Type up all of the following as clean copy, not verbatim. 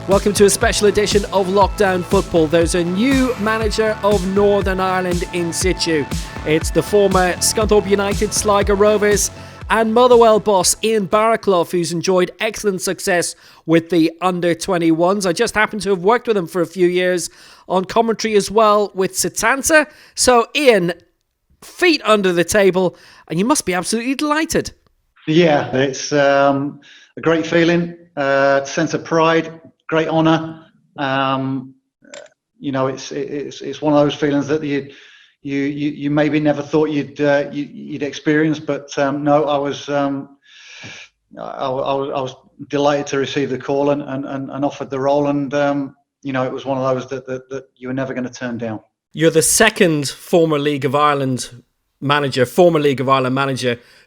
Welcome to a special edition of Lockdown Football. There's a new manager of Northern Ireland in situ. It's the former Scunthorpe United, Sligo Rovers and Motherwell boss Ian Baraclough, who's enjoyed excellent success with the under-21s. I just happened to have worked with him for a few years on commentary as well with Setanta. So Ian, feet under the table, and you must be absolutely delighted. Yeah, it's a great feeling, sense of pride, great honour. It's one of those feelings that you maybe never thought you'd experience, but no, I was delighted to receive the call and offered the role, and it was one of those that you were never going to turn down. You're the second former League of Ireland manager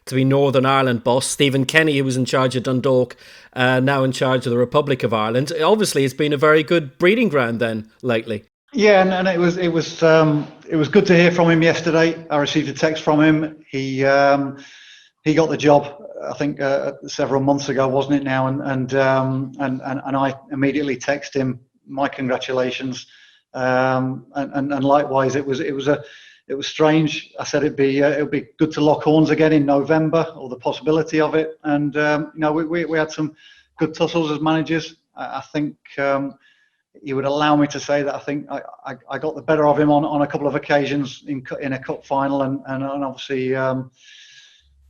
to be Northern Ireland boss. Stephen Kenny, who was in charge of Dundalk, now in charge of the Republic of Ireland. Obviously, it's been a very good breeding ground then lately. Yeah, and it was good to hear from him yesterday. I received a text from him. He got the job, I think, several months ago, wasn't it now? And I immediately texted him my congratulations. And likewise, it was strange. I said it would be good to lock horns again in November, or the possibility of it. And we had some good tussles as managers. I think he would allow me to say that I think I got the better of him on a couple of occasions in a cup final, and obviously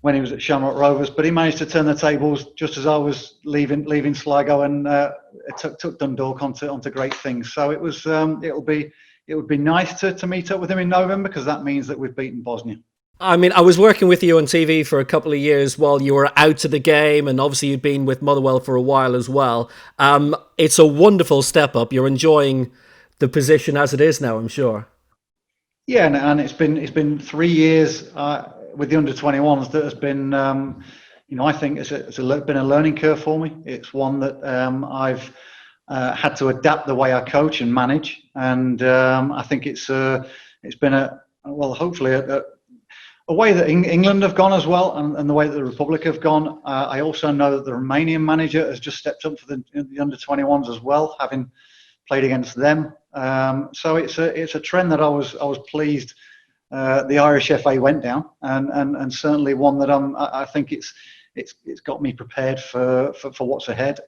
when he was at Shamrock Rovers. But he managed to turn the tables just as I was leaving Sligo, and took Dundalk onto great things. So it was it would be nice to meet up with him in November, because that means that we've beaten Bosnia. I mean, I was working with you on TV for a couple of years while you were out of the game, and obviously you'd been with Motherwell for a while as well. It's a wonderful step up. You're enjoying the position as it is now, I'm sure. Yeah, and it's been 3 years with the under-21s that has been, I think it's been a learning curve for me. It's one that I've had to adapt the way I coach and manage, and I think it's been hopefully a way that England have gone as well, and the way that the Republic have gone. I also know that the Romanian manager has just stepped up for the under-21s as well, having played against them. So it's a trend that I was pleased the Irish FA went down, and certainly one that I think it's got me prepared for what's ahead.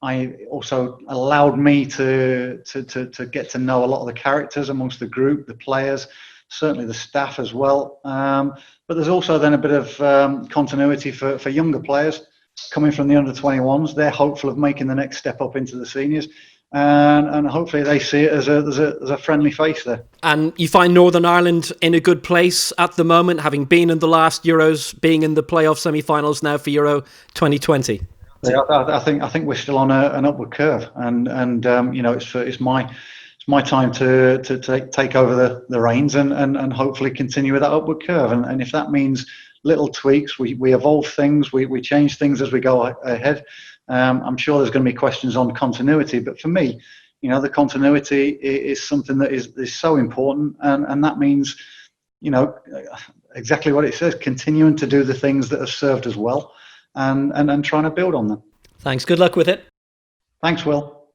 I also allowed me to get to know a lot of the characters amongst the group, the players, certainly the staff as well. But there's also then a bit of continuity for younger players coming from the under-21s. They're hopeful of making the next step up into the seniors, and hopefully they see it as a friendly face there. And you find Northern Ireland in a good place at the moment, having been in the last Euros, being in the playoff semi-finals now for Euro 2020. Yeah, I think we're still on an upward curve, and it's my time to take over the reins and hopefully continue with that upward curve. And if that means little tweaks, we evolve things, we change things as we go ahead. I'm sure there's going to be questions on continuity, but for me, the continuity is something that is so important, and that means, exactly what it says, continuing to do the things that have served us well, and trying to build on them. Thanks. Good luck with it. Thanks, Will.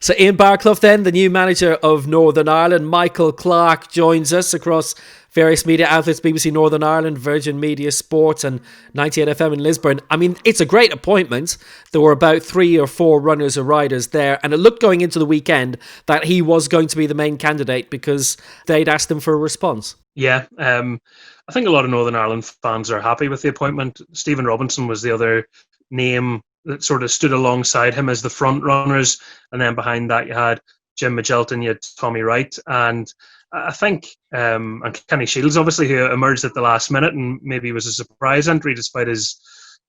So Ian Baraclough then, the new manager of Northern Ireland. Michael Clarke joins us across various media outlets, BBC Northern Ireland, Virgin Media Sport and 98FM in Lisburn. I mean, it's a great appointment. There were about 3 or 4 runners or riders there, and it looked going into the weekend that he was going to be the main candidate because they'd asked him for a response. Yeah, I think a lot of Northern Ireland fans are happy with the appointment. Stephen Robinson was the other name that sort of stood alongside him as the front runners, and then behind that you had Jim Magilton, you had Tommy Wright, and I think and Kenny Shields, obviously, who emerged at the last minute and maybe was a surprise entry despite his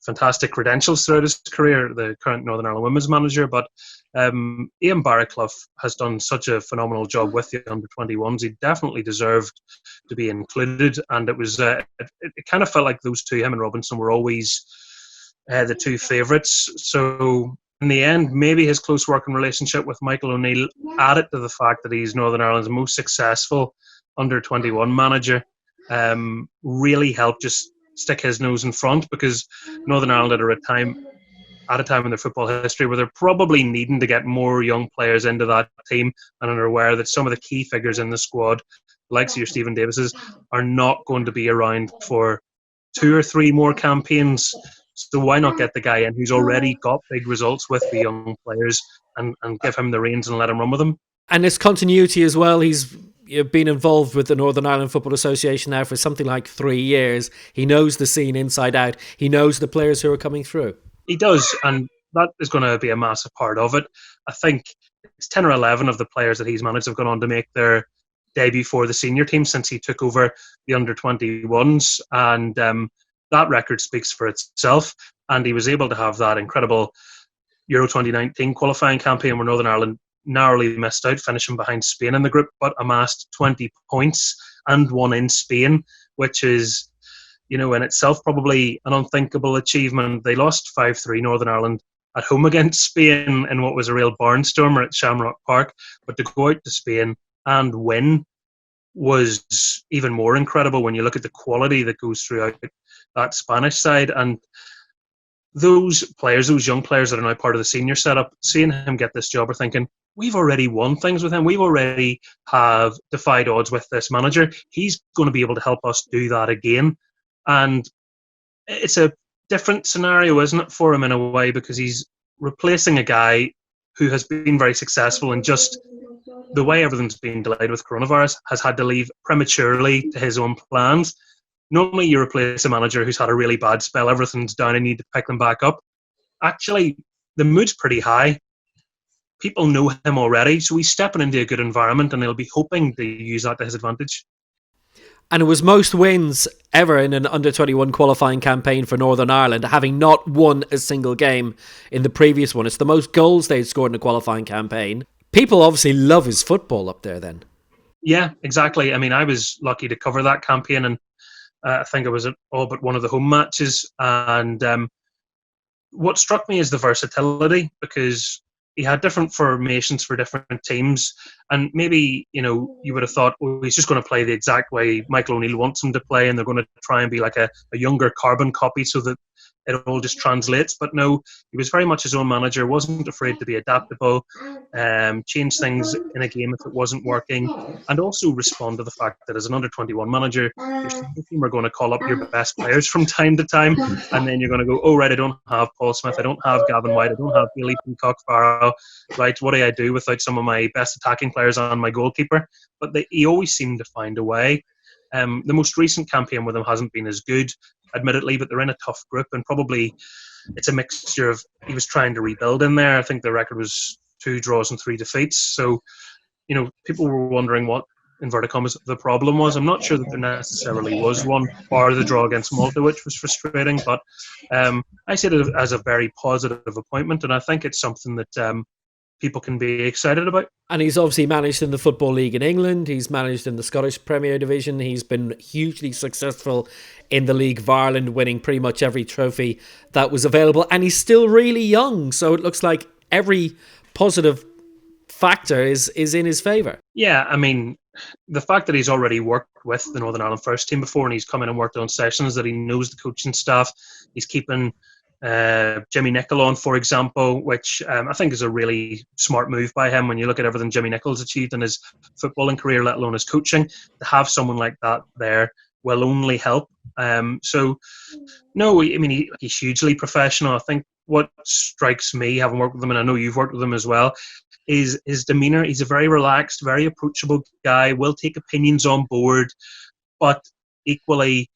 fantastic credentials throughout his career, the current Northern Ireland women's manager. But Ian Baraclough has done such a phenomenal job with the under-21s. He definitely deserved to be included, and it was it kind of felt like those two, him and Robinson, were always the two favourites. So in the end, maybe his close working relationship with Michael ONeill, added to the fact that he's Northern Ireland's most successful under-21 manager, really helped just stick his nose in front, because Northern Ireland at a time at a time in their football history where they're probably needing to get more young players into that team, and are aware that some of the key figures in the squad, like your Stephen Davises, are not going to be around for 2 or 3 more campaigns. So why not get the guy in who's already got big results with the young players, and give him the reins and let him run with them? And there's continuity as well. He's been involved with the Northern Ireland Football Association now for something like 3 years. He knows the scene inside out. He knows the players who are coming through. He does, and that is going to be a massive part of it. I think it's 10 or 11 of the players that he's managed have gone on to make their debut for the senior team since he took over the under-21s, and that record speaks for itself. And he was able to have that incredible Euro 2019 qualifying campaign where Northern Ireland narrowly missed out, finishing behind Spain in the group, but amassed 20 points and won in Spain, which is, in itself probably an unthinkable achievement. They lost 5-3 Northern Ireland at home against Spain in what was a real barnstormer at Shamrock Park, but to go out to Spain and win was even more incredible when you look at the quality that goes throughout that Spanish side. And those players, those young players that are now part of the senior setup, seeing him get this job are thinking, we've already won things with him. We've already have defied odds with this manager. He's going to be able to help us do that again. And it's a different scenario, isn't it, for him in a way, because he's replacing a guy who has been very successful, and just the way everything's been delayed with coronavirus has had to leave prematurely to his own plans. Normally you replace a manager who's had a really bad spell, everything's down and you need to pick them back up. Actually, the mood's pretty high. People know him already, so he's stepping into a good environment and he'll be hoping to use that to his advantage. And it was most wins ever in an under-21 qualifying campaign for Northern Ireland, having not won a single game in the previous one. It's the most goals they'd scored in a qualifying campaign. People obviously love his football up there then. Yeah, exactly. I mean, I was lucky to cover that campaign, and I think it was all but one of the home matches. And what struck me is the versatility, because he had different formations for different teams, and maybe you would have thought, oh, he's just going to play the exact way Michael O'Neill wants him to play, and they're going to try and be like a younger carbon copy so that it all just translates. But no, he was very much his own manager, wasn't afraid to be adaptable, change things in a game if it wasn't working, and also respond to the fact that as an under-21 manager, your team are going to call up your best players from time to time, and then you're going to go, oh right, I don't have Paul Smith, I don't have Gavin White, I don't have Bailey Peacock-Farrell, right, what do I do without some of my best attacking players and my goalkeeper? But he always seemed to find a way. The most recent campaign with them hasn't been as good, admittedly, but they're in a tough group, and probably it's a mixture of, he was trying to rebuild in there. I think the record was 2 draws and 3 defeats. So, people were wondering what, inverted commas, the problem was. I'm not sure that there necessarily was one, or the draw against Malta, which was frustrating, but I see it as a very positive appointment, and I think it's something that people can be excited about. And he's obviously managed in the Football League in England. He's managed in the Scottish Premier Division. He's been hugely successful in the League of Ireland, winning pretty much every trophy that was available. And he's still really young, so it looks like every positive factor is in his favour. Yeah, I mean, the fact that he's already worked with the Northern Ireland first team before, and he's come in and worked on sessions, that he knows the coaching staff, he's keeping Jimmy Nicholl on, for example, which I think is a really smart move by him when you look at everything Jimmy Nicholl's achieved in his footballing career, let alone his coaching. To have someone like that there will only help. So, no, I mean, he's hugely professional. I think what strikes me, having worked with him, and I know you've worked with him as well, is his demeanour. He's a very relaxed, very approachable guy, will take opinions on board, but equally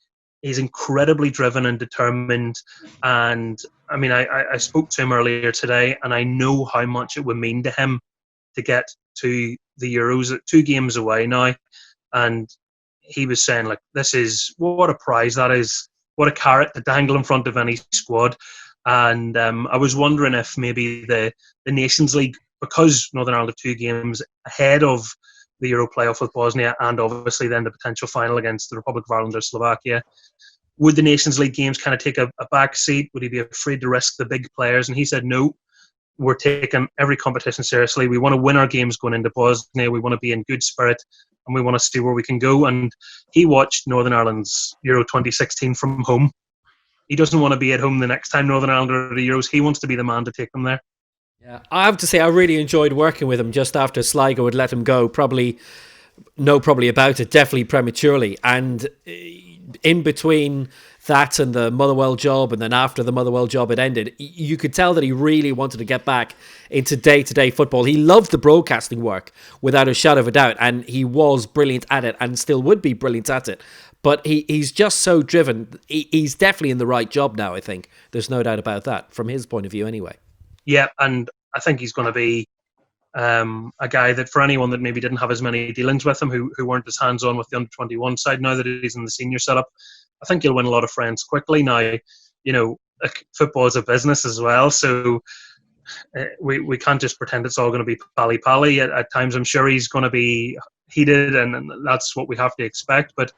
he's incredibly driven and determined. And I mean, I spoke to him earlier today, and I know how much it would mean to him to get to the Euros, 2 games away now. And he was saying, like, this is, what a prize that is, what a carrot to dangle in front of any squad. And I was wondering if maybe the Nations League, because Northern Ireland have 2 games ahead of the Euro playoff with Bosnia, and obviously then the potential final against the Republic of Ireland or Slovakia, would the Nations League games kind of take a back seat? Would he be afraid to risk the big players? And he said, no, we're taking every competition seriously. We want to win our games going into Bosnia. We want to be in good spirit, and we want to see where we can go. And he watched Northern Ireland's Euro 2016 from home. he doesn't want to be at home the next time Northern Ireland are at the Euros. He wants to be the man to take them there. Yeah, I have to say I really enjoyed working with him just after Sligo had let him go. Probably about it, definitely prematurely. And in between that and the Motherwell job, and then after the Motherwell job had ended, you could tell that he really wanted to get back into day-to-day football. He loved the broadcasting work, without a shadow of a doubt, and he was brilliant at it and still would be brilliant at it. But he's just so driven. He's definitely in the right job now, I think. There's no doubt about that, from his point of view anyway. Yeah, and I think he's going to be a guy that, for anyone that maybe didn't have as many dealings with him, who weren't as hands-on with the under-21 side, now that he's in the senior setup, I think he'll win a lot of friends quickly. Now, football is a business as well, so we can't just pretend it's all going to be pally-pally. At times, I'm sure he's going to be heated, and that's what we have to expect. But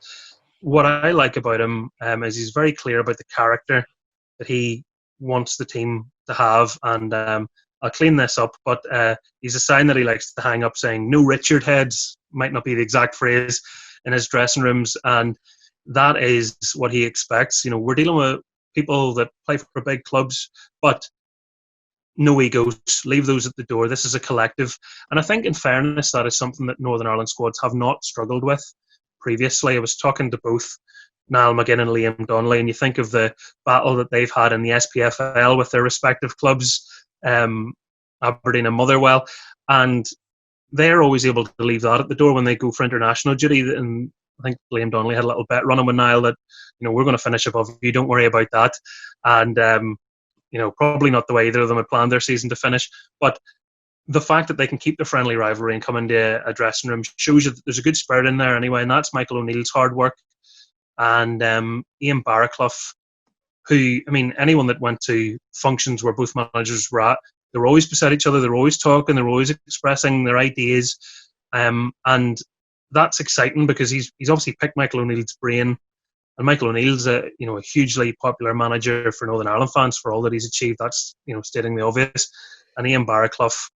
what I like about him is he's very clear about the character that he wants the team to have, and I'll clean this up, but he's a sign that he likes to hang up saying "No Richard heads," might not be the exact phrase, in his dressing rooms, and that is what he expects. We're dealing with people that play for big clubs, but no egos. Leave those at the door. This is a collective, and I think, in fairness, that is something that Northern Ireland squads have not struggled with previously. I was talking to both Niall McGinn and Liam Donnelly, and you think of the battle that they've had in the SPFL with their respective clubs, Aberdeen and Motherwell, and they're always able to leave that at the door when they go for international duty. And I think Liam Donnelly had a little bet running with Niall that, we're going to finish above you, don't worry about that. And probably not the way either of them had planned their season to finish, but the fact that they can keep the friendly rivalry and come into a dressing room shows you that there's a good spirit in there anyway, and that's Michael O'Neill's hard work. And Ian Baraclough, who, anyone that went to functions where both managers were at, they were always beside each other, they were always talking, they were always expressing their ideas, and that's exciting because he's obviously picked Michael O'Neill's brain, and Michael O'Neill's a hugely popular manager for Northern Ireland fans for all that he's achieved. That's stating the obvious. And Ian Baraclough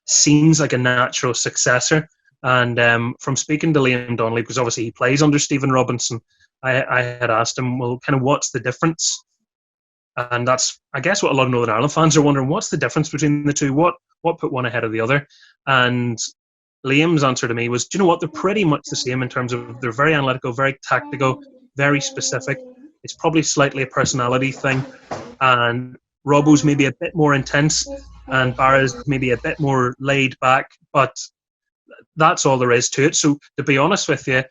seems like a natural successor. And from speaking to Liam Donnelly, because obviously he plays under Stephen Robinson, I had asked him, well, kind of what's the difference? And that's, I guess, what a lot of Northern Ireland fans are wondering. What's the difference between the two? What put one ahead of the other? And Liam's answer to me was, do you know what? They're pretty much the same in terms of they're very analytical, very tactical, very specific. It's probably slightly a personality thing. And Robbo's maybe a bit more intense, and Barra's maybe a bit more laid back. But that's all there is to it. So to be honest with you,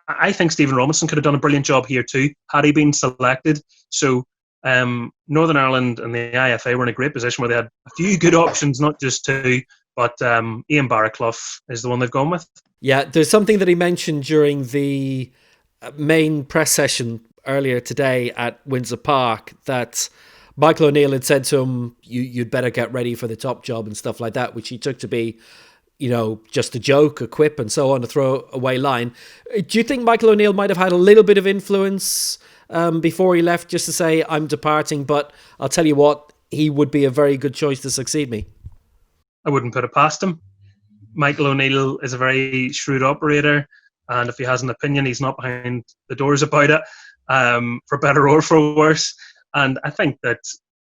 I think Stephen Robinson could have done a brilliant job here too, had he been selected. So Northern Ireland and the IFA were in a great position where they had a few good options, not just two, but Ian Baraclough is the one they've gone with. Yeah, there's something that he mentioned during the main press session earlier today at Windsor Park that Michael O'Neill had said to him, you'd better get ready for the top job and stuff like that, which he took to be, just a joke, a quip and so on, a throwaway line. Do you think Michael O'Neill might have had a little bit of influence before he left, just to say, I'm departing, but I'll tell you what, he would be a very good choice to succeed me? I wouldn't put it past him. Michael O'Neill is a very shrewd operator, and if he has an opinion, he's not behind the doors about it, for better or for worse. And I think that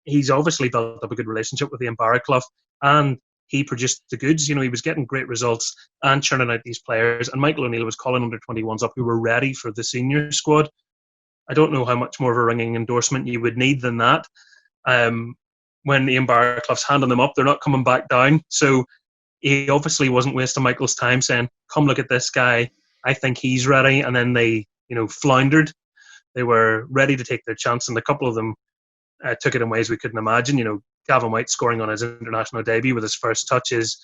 he's obviously built up a good relationship with Ian Baraclough, and he produced the goods. He was getting great results and churning out these players. And Michael O'Neill was calling under 21s up who were ready for the senior squad. I don't know how much more of a ringing endorsement you would need than that. When Ian Baraclough's handing them up, they're not coming back down. So he obviously wasn't wasting Michael's time saying, come look at this guy, I think he's ready. And then they, floundered. They were ready to take their chance, and a couple of them took it in ways we couldn't imagine. Gavin White scoring on his international debut with his first touches,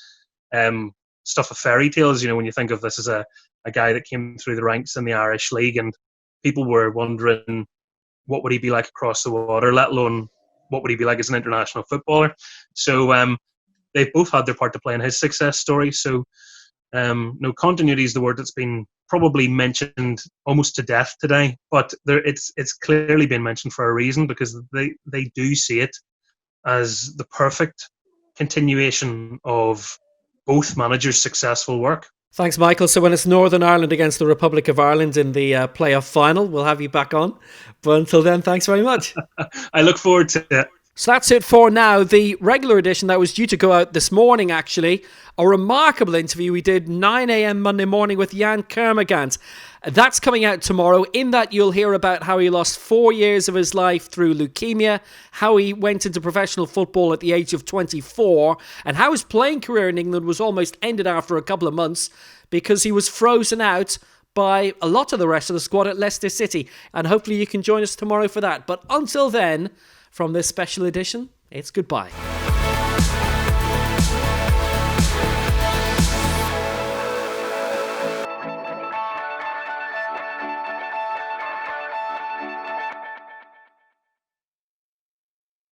stuff of fairy tales. When you think of this as a guy that came through the ranks in the Irish League, and people were wondering what would he be like across the water, let alone what would he be like as an international footballer. So they've both had their part to play in his success story. So continuity is the word that's been probably mentioned almost to death today, but it's clearly been mentioned for a reason, because they do see it as the perfect continuation of both managers' successful work. Thanks, Michael. So when it's Northern Ireland against the Republic of Ireland in the playoff final, we'll have you back on. But until then, thanks very much. I look forward to it. So that's it for now. The regular edition that was due to go out this morning, actually, a remarkable interview we did 9 a.m. Monday morning with Jan Kermagant. That's coming out tomorrow. In that, you'll hear about how he lost 4 years of his life through leukemia, how he went into professional football at the age of 24, and how his playing career in England was almost ended after a couple of months because he was frozen out by a lot of the rest of the squad at Leicester City. And hopefully you can join us tomorrow for that. But until then, from this special edition, it's goodbye.